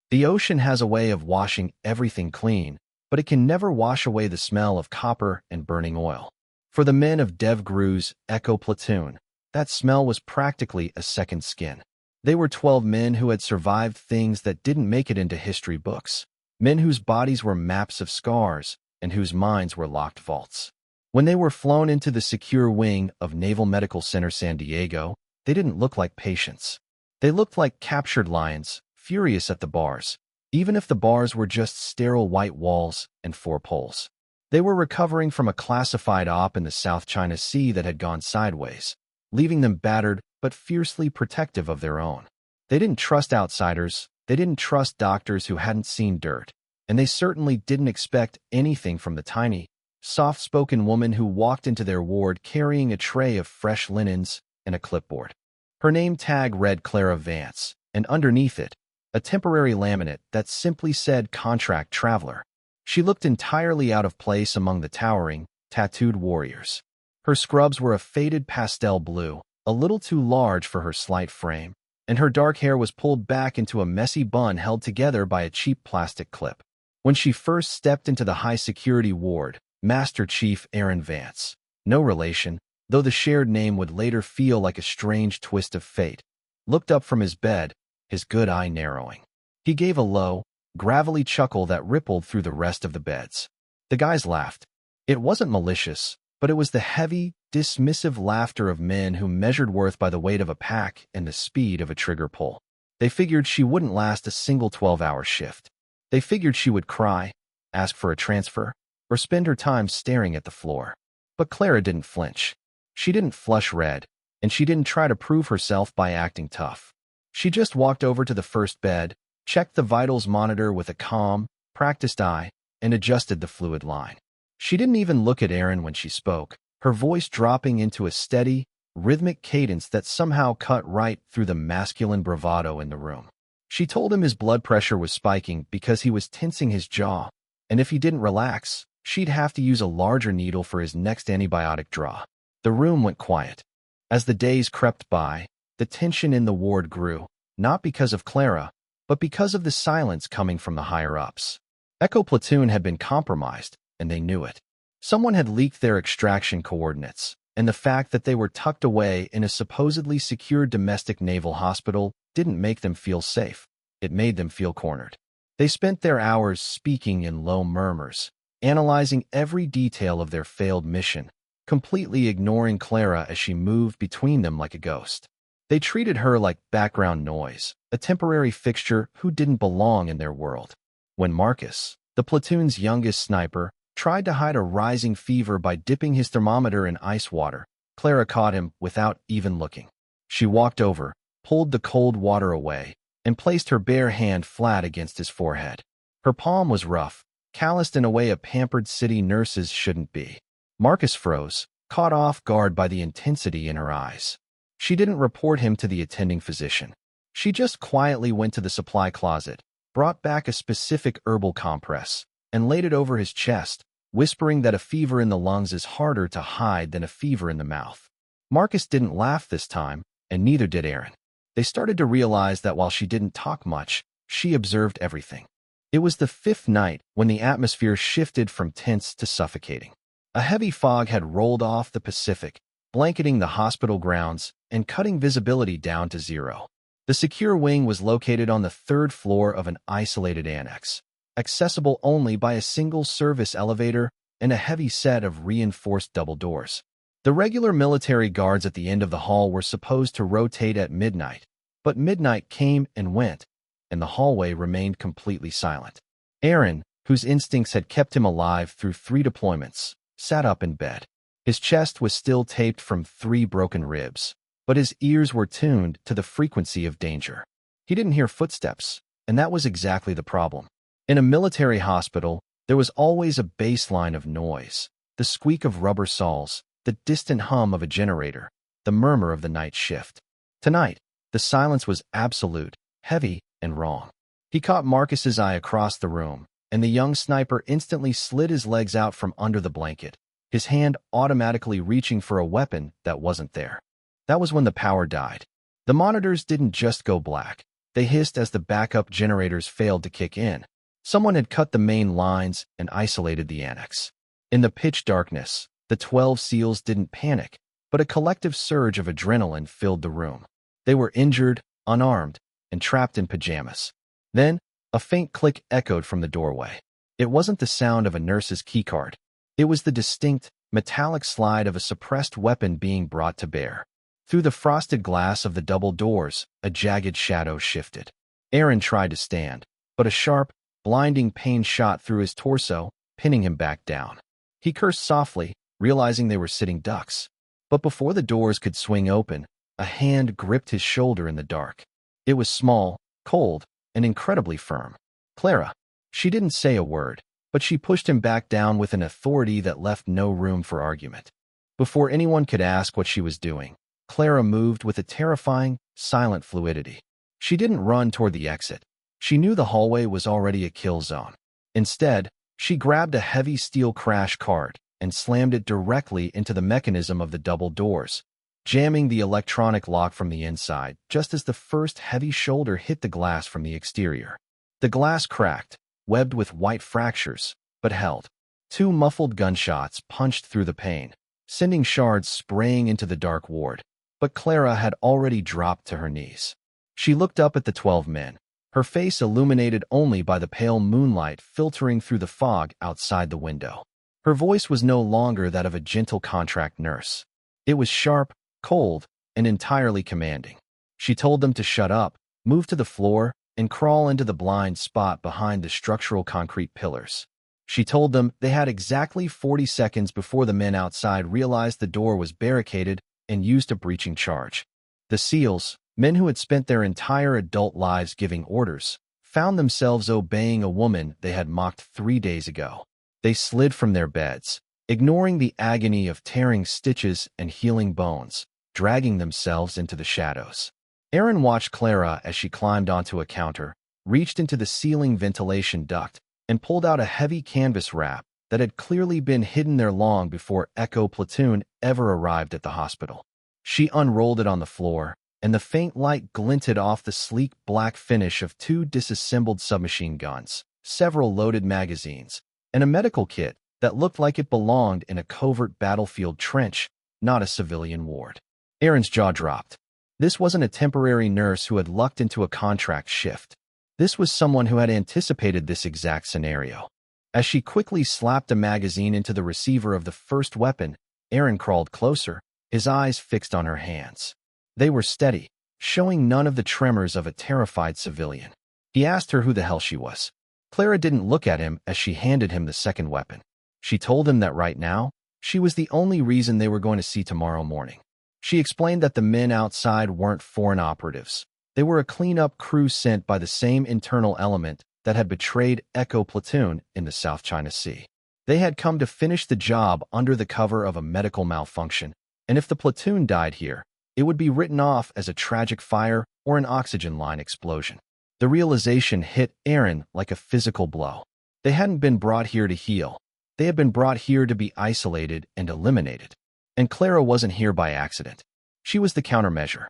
The ocean has a way of washing everything clean, but it can never wash away the smell of copper and burning oil. For the men of Dev Gru's Echo Platoon, that smell was practically a second skin. They were 12 men who had survived things that didn't make it into history books, men whose bodies were maps of scars and whose minds were locked vaults. When they were flown into the secure wing of Naval Medical Center San Diego, they didn't look like patients. They looked like captured lions, furious at the bars, even if the bars were just sterile white walls and 4 poles. They were recovering from a classified op in the South China Sea that had gone sideways, leaving them battered but fiercely protective of their own. They didn't trust outsiders, they didn't trust doctors who hadn't seen dirt, and they certainly didn't expect anything from the tiny, soft-spoken woman who walked into their ward carrying a tray of fresh linens and a clipboard. Her name tag read Clara Vance, and underneath it, a temporary laminate that simply said Contract Traveler. She looked entirely out of place among the towering, tattooed warriors. Her scrubs were a faded pastel blue, a little too large for her slight frame, and her dark hair was pulled back into a messy bun held together by a cheap plastic clip. When she first stepped into the high-security ward, Master Chief Aaron Vance, no relation, though the shared name would later feel like a strange twist of fate, looked up from his bed, his good eye narrowing. He gave a low, gravelly chuckle that rippled through the rest of the beds. The guys laughed. It wasn't malicious, but it was the heavy, dismissive laughter of men who measured worth by the weight of a pack and the speed of a trigger pull. They figured she wouldn't last a single 12-hour shift. They figured she would cry, ask for a transfer, or spend her time staring at the floor. But Clara didn't flinch. She didn't flush red, and she didn't try to prove herself by acting tough. She just walked over to the first bed, checked the vitals monitor with a calm, practiced eye, and adjusted the fluid line. She didn't even look at Aaron when she spoke, her voice dropping into a steady, rhythmic cadence that somehow cut right through the masculine bravado in the room. She told him his blood pressure was spiking because he was tensing his jaw, and if he didn't relax, she'd have to use a larger needle for his next antibiotic draw. The room went quiet. As the days crept by, the tension in the ward grew, not because of Clara, but because of the silence coming from the higher-ups. Echo Platoon had been compromised, and they knew it. Someone had leaked their extraction coordinates, and the fact that they were tucked away in a supposedly secure domestic naval hospital didn't make them feel safe. It made them feel cornered. They spent their hours speaking in low murmurs, analyzing every detail of their failed mission, completely ignoring Clara as she moved between them like a ghost. They treated her like background noise, a temporary fixture who didn't belong in their world. When Marcus, the platoon's youngest sniper, tried to hide a rising fever by dipping his thermometer in ice water, Clara caught him without even looking. She walked over, pulled the cold water away, and placed her bare hand flat against his forehead. Her palm was rough, calloused in a way a pampered city nurse's shouldn't be. Marcus froze, caught off guard by the intensity in her eyes. She didn't report him to the attending physician. She just quietly went to the supply closet, brought back a specific herbal compress, and laid it over his chest, whispering that a fever in the lungs is harder to hide than a fever in the mouth. Marcus didn't laugh this time, and neither did Aaron. They started to realize that while she didn't talk much, she observed everything. It was the 5th night when the atmosphere shifted from tense to suffocating. A heavy fog had rolled off the Pacific, blanketing the hospital grounds and cutting visibility down to 0. The secure wing was located on the 3rd floor of an isolated annex, accessible only by a single service elevator and a heavy set of reinforced double doors. The regular military guards at the end of the hall were supposed to rotate at midnight, but midnight came and went, and the hallway remained completely silent. Aaron, whose instincts had kept him alive through 3 deployments, sat up in bed. His chest was still taped from 3 broken ribs, but his ears were tuned to the frequency of danger. He didn't hear footsteps, and that was exactly the problem. In a military hospital, there was always a baseline of noise, the squeak of rubber saws, the distant hum of a generator, the murmur of the night shift. Tonight, the silence was absolute, heavy, and wrong. He caught Marcus's eye across the room, and the young sniper instantly slid his legs out from under the blanket, his hand automatically reaching for a weapon that wasn't there. That was when the power died. The monitors didn't just go black. They hissed as the backup generators failed to kick in. Someone had cut the main lines and isolated the annex. In the pitch darkness, the 12 SEALs didn't panic, but a collective surge of adrenaline filled the room. They were injured, unarmed, and trapped in pajamas. Then, a faint click echoed from the doorway. It wasn't the sound of a nurse's keycard. It was the distinct, metallic slide of a suppressed weapon being brought to bear. Through the frosted glass of the double doors, a jagged shadow shifted. Aaron tried to stand, but a sharp, blinding pain shot through his torso, pinning him back down. He cursed softly, realizing they were sitting ducks. But before the doors could swing open, a hand gripped his shoulder in the dark. It was small, cold, and incredibly firm. Clara. She didn't say a word, but she pushed him back down with an authority that left no room for argument. Before anyone could ask what she was doing, Clara moved with a terrifying, silent fluidity. She didn't run toward the exit. She knew the hallway was already a kill zone. Instead, she grabbed a heavy steel crash cart and slammed it directly into the mechanism of the double doors, jamming the electronic lock from the inside just as the first heavy shoulder hit the glass from the exterior. The glass cracked, webbed with white fractures, but held. 2 muffled gunshots punched through the pane, sending shards spraying into the dark ward. But Clara had already dropped to her knees. She looked up at the 12 men, her face illuminated only by the pale moonlight filtering through the fog outside the window. Her voice was no longer that of a gentle contract nurse. It was sharp, cold, and entirely commanding. She told them to shut up, move to the floor, and crawl into the blind spot behind the structural concrete pillars. She told them they had exactly 40 seconds before the men outside realized the door was barricaded and used a breaching charge. The SEALs, men who had spent their entire adult lives giving orders, found themselves obeying a woman they had mocked 3 days ago. They slid from their beds, ignoring the agony of tearing stitches and healing bones, dragging themselves into the shadows. Aaron watched Clara as she climbed onto a counter, reached into the ceiling ventilation duct, and pulled out a heavy canvas wrap that had clearly been hidden there long before Echo Platoon ever arrived at the hospital. She unrolled it on the floor, and the faint light glinted off the sleek black finish of 2 disassembled submachine guns, several loaded magazines, and a medical kit that looked like it belonged in a covert battlefield trench, not a civilian ward. Aaron's jaw dropped. This wasn't a temporary nurse who had lucked into a contract shift. This was someone who had anticipated this exact scenario. As she quickly slapped a magazine into the receiver of the first weapon, Aaron crawled closer, his eyes fixed on her hands. They were steady, showing none of the tremors of a terrified civilian. He asked her who the hell she was. Clara didn't look at him as she handed him the second weapon. She told him that right now, she was the only reason they were going to see tomorrow morning. She explained that the men outside weren't foreign operatives. They were a cleanup crew sent by the same internal element that had betrayed Echo Platoon in the South China Sea. They had come to finish the job under the cover of a medical malfunction, and if the platoon died here, it would be written off as a tragic fire or an oxygen line explosion. The realization hit Aaron like a physical blow. They hadn't been brought here to heal. They had been brought here to be isolated and eliminated. And Clara wasn't here by accident. She was the countermeasure.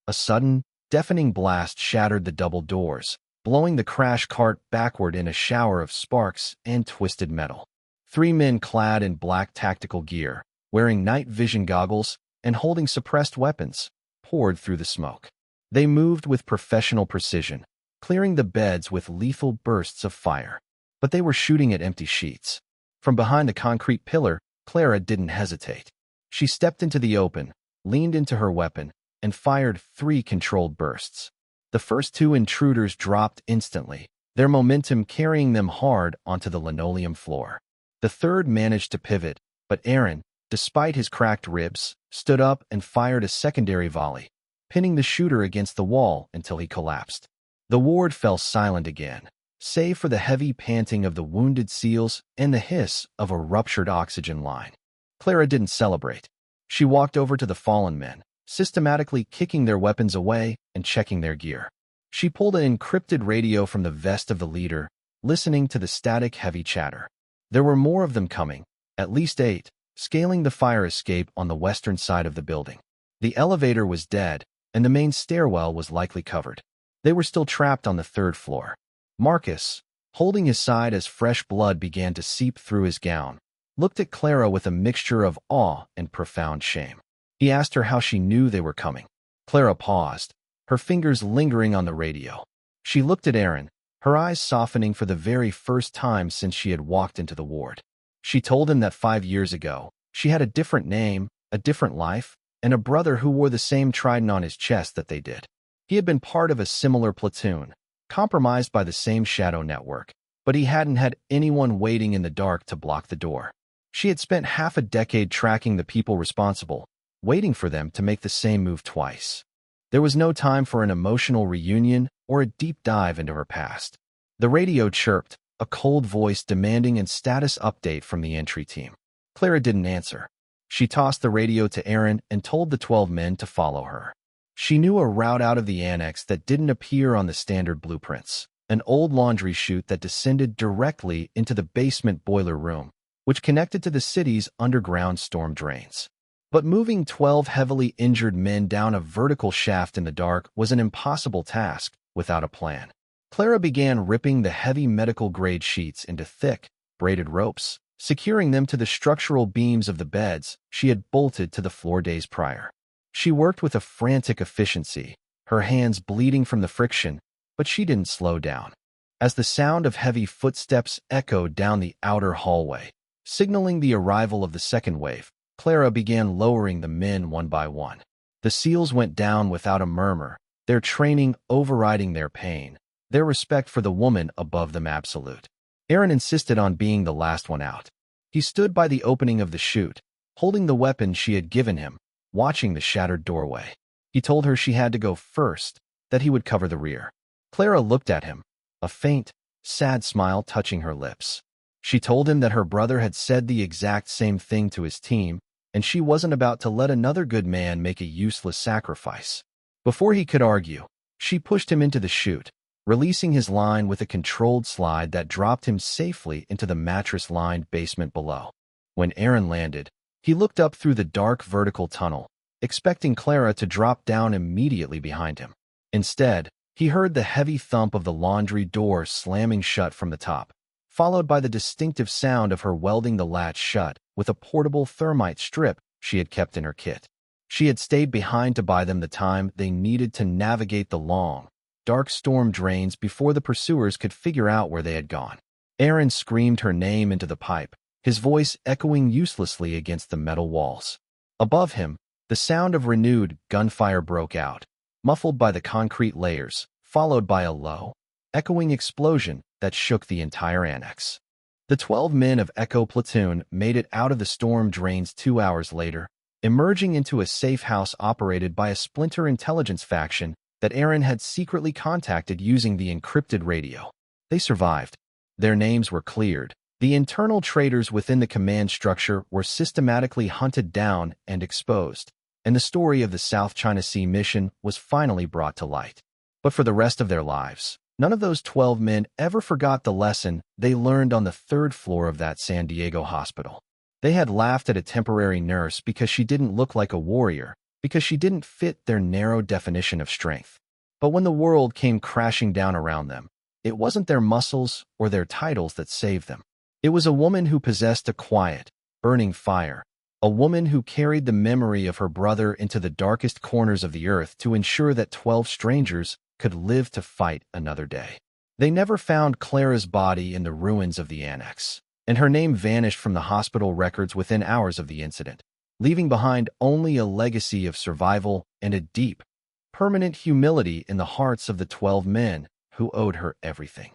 A sudden, deafening blast shattered the double doors, blowing the crash cart backward in a shower of sparks and twisted metal. 3 men clad in black tactical gear, wearing night vision goggles and holding suppressed weapons, poured through the smoke. They moved with professional precision, clearing the beds with lethal bursts of fire. But they were shooting at empty sheets. From behind the concrete pillar, Clara didn't hesitate. She stepped into the open, leaned into her weapon, and fired 3 controlled bursts. The first 2 intruders dropped instantly, their momentum carrying them hard onto the linoleum floor. The third managed to pivot, but Aaron, despite his cracked ribs, stood up and fired a secondary volley, pinning the shooter against the wall until he collapsed. The ward fell silent again, save for the heavy panting of the wounded SEALs and the hiss of a ruptured oxygen line. Clara didn't celebrate. She walked over to the fallen men, systematically kicking their weapons away and checking their gear. She pulled an encrypted radio from the vest of the leader, listening to the static heavy chatter. There were more of them coming, at least 8, scaling the fire escape on the western side of the building. The elevator was dead, and the main stairwell was likely covered. They were still trapped on the third floor. Marcus, holding his side as fresh blood began to seep through his gown, looked at Clara with a mixture of awe and profound shame. He asked her how she knew they were coming. Clara paused, her fingers lingering on the radio. She looked at Aaron, her eyes softening for the very first time since she had walked into the ward. She told him that 5 years ago, she had a different name, a different life, and a brother who wore the same trident on his chest that they did. He had been part of a similar platoon, compromised by the same shadow network, but he hadn't had anyone waiting in the dark to block the door. She had spent half a decade tracking the people responsible, waiting for them to make the same move twice. There was no time for an emotional reunion or a deep dive into her past. The radio chirped, a cold voice demanding a status update from the entry team. Clara didn't answer. She tossed the radio to Aaron and told the 12 men to follow her. She knew a route out of the annex that didn't appear on the standard blueprints, an old laundry chute that descended directly into the basement boiler room, which connected to the city's underground storm drains. But moving 12 heavily injured men down a vertical shaft in the dark was an impossible task without a plan. Clara began ripping the heavy medical-grade sheets into thick, braided ropes, securing them to the structural beams of the beds she had bolted to the floor days prior. She worked with a frantic efficiency, her hands bleeding from the friction, but she didn't slow down. As the sound of heavy footsteps echoed down the outer hallway, signaling the arrival of the second wave, Clara began lowering the men one by one. The SEALs went down without a murmur, their training overriding their pain, their respect for the woman above them absolute. Aaron insisted on being the last one out. He stood by the opening of the chute, holding the weapon she had given him, watching the shattered doorway. He told her she had to go first, that he would cover the rear. Clara looked at him, a faint, sad smile touching her lips. She told him that her brother had said the exact same thing to his team, and she wasn't about to let another good man make a useless sacrifice. Before he could argue, she pushed him into the chute, releasing his line with a controlled slide that dropped him safely into the mattress-lined basement below. When Aaron landed, he looked up through the dark vertical tunnel, expecting Clara to drop down immediately behind him. Instead, he heard the heavy thump of the laundry door slamming shut from the top, followed by the distinctive sound of her welding the latch shut with a portable thermite strip she had kept in her kit. She had stayed behind to buy them the time they needed to navigate the long, dark storm drains before the pursuers could figure out where they had gone. Aaron screamed her name into the pipe, his voice echoing uselessly against the metal walls. Above him, the sound of renewed gunfire broke out, muffled by the concrete layers, followed by a low, echoing explosion that shook the entire annex. The 12 men of Echo Platoon made it out of the storm drains 2 hours later, emerging into a safe house operated by a splinter intelligence faction that Aaron had secretly contacted using the encrypted radio. They survived. Their names were cleared. The internal traitors within the command structure were systematically hunted down and exposed, and the story of the South China Sea mission was finally brought to light. But for the rest of their lives, none of those 12 men ever forgot the lesson they learned on the third floor of that San Diego hospital. They had laughed at a temporary nurse because she didn't look like a warrior, because she didn't fit their narrow definition of strength. But when the world came crashing down around them, it wasn't their muscles or their titles that saved them. It was a woman who possessed a quiet, burning fire, a woman who carried the memory of her brother into the darkest corners of the earth to ensure that 12 strangers could live to fight another day. They never found Clara's body in the ruins of the annex, and her name vanished from the hospital records within hours of the incident, leaving behind only a legacy of survival and a deep, permanent humility in the hearts of the 12 men who owed her everything.